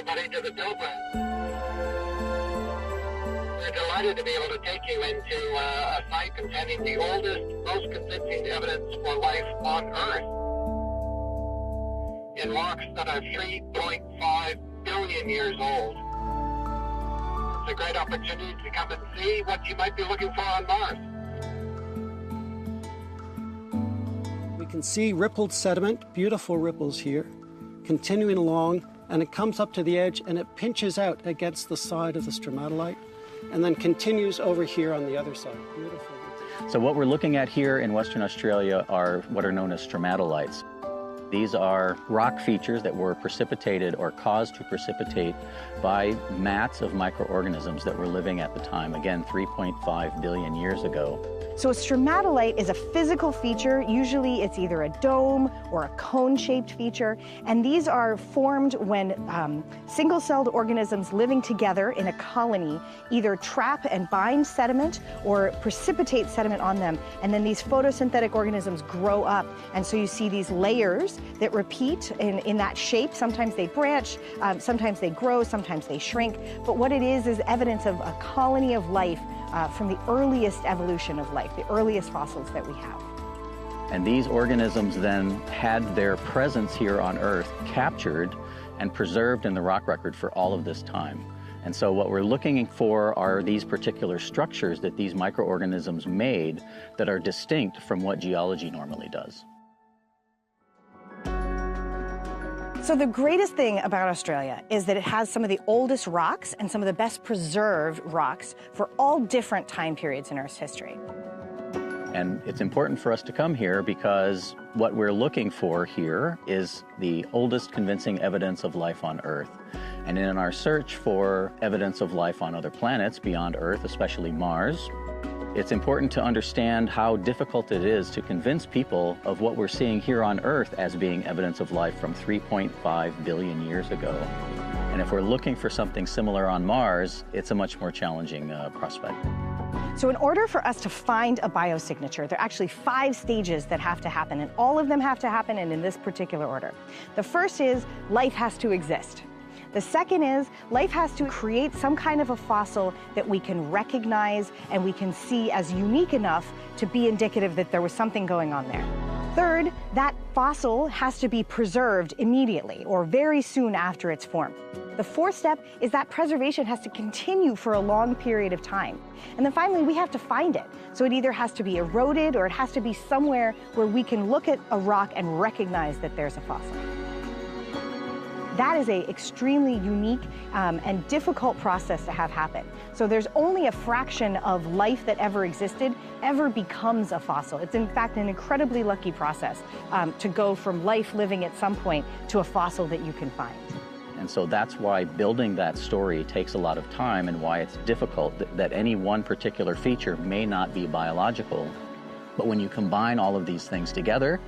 everybody to the Dobra. We're delighted to be able to take you into a site containing the oldest, most convincing evidence for life on Earth in rocks that are 3.5 billion years old. It's a great opportunity to come and see what you might be looking for on Mars. We can see rippled sediment, beautiful ripples here, continuing along, and it comes up to the edge and it pinches out against the side of the stromatolite and then continues over here on the other side. Beautiful. So what we're looking at here in Western Australia are what are known as stromatolites. These are rock features that were precipitated or caused to precipitate by mats of microorganisms that were living at the time, again, 3.5 billion years ago. So a stromatolite is a physical feature. Usually it's either a dome or a cone-shaped feature. And these are formed when single-celled organisms living together in a colony either trap and bind sediment or precipitate sediment on them. And then these photosynthetic organisms grow up. And so you see these layers that repeat in that shape. Sometimes they branch, sometimes they grow, sometimes they shrink. But what it is evidence of a colony of life from the earliest evolution of life, the earliest fossils that we have. And these organisms then had their presence here on Earth captured and preserved in the rock record for all of this time. And so what we're looking for are these particular structures that these microorganisms made that are distinct from what geology normally does. So the greatest thing about Australia is that it has some of the oldest rocks and some of the best preserved rocks for all different time periods in Earth's history. And it's important for us to come here because what we're looking for here is the oldest convincing evidence of life on Earth. And in our search for evidence of life on other planets beyond Earth, especially Mars, it's important to understand how difficult it is to convince people of what we're seeing here on Earth as being evidence of life from 3.5 billion years ago. And if we're looking for something similar on Mars, it's a much more challenging prospect. So in order for us to find a biosignature, there are actually 5 stages that have to happen, and all of them have to happen and in this particular order. The first is life has to exist. The second is life has to create some kind of a fossil that we can recognize and we can see as unique enough to be indicative that there was something going on there. Third, that fossil has to be preserved immediately or very soon after it's formed. The fourth step is that preservation has to continue for a long period of time. And then finally, we have to find it. So it either has to be eroded or it has to be somewhere where we can look at a rock and recognize that there's a fossil. That is an extremely unique and difficult process to have happen. So there's only a fraction of life that ever existed ever becomes a fossil. It's in fact an incredibly lucky process to go from life living at some point to a fossil that you can find. And so that's why building that story takes a lot of time and why it's difficult that any one particular feature may not be biological. But when you combine all of these things together,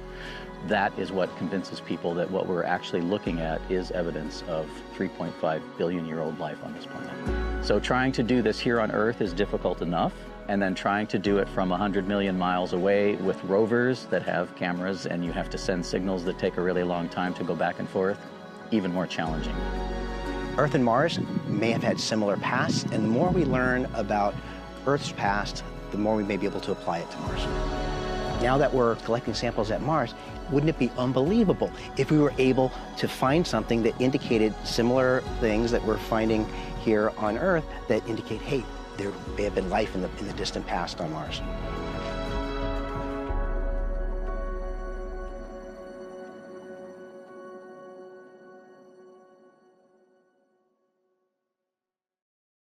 that is what convinces people that what we're actually looking at is evidence of 3.5 billion-year-old life on this planet. So trying to do this here on Earth is difficult enough, and then trying to do it from 100 million miles away with rovers that have cameras and you have to send signals that take a really long time to go back and forth, even more challenging. Earth and Mars may have had similar pasts, and the more we learn about Earth's past, the more we may be able to apply it to Mars. Now that we're collecting samples at Mars, wouldn't it be unbelievable if we were able to find something that indicated similar things that we're finding here on Earth that indicate, hey, there may have been life in the distant past on Mars.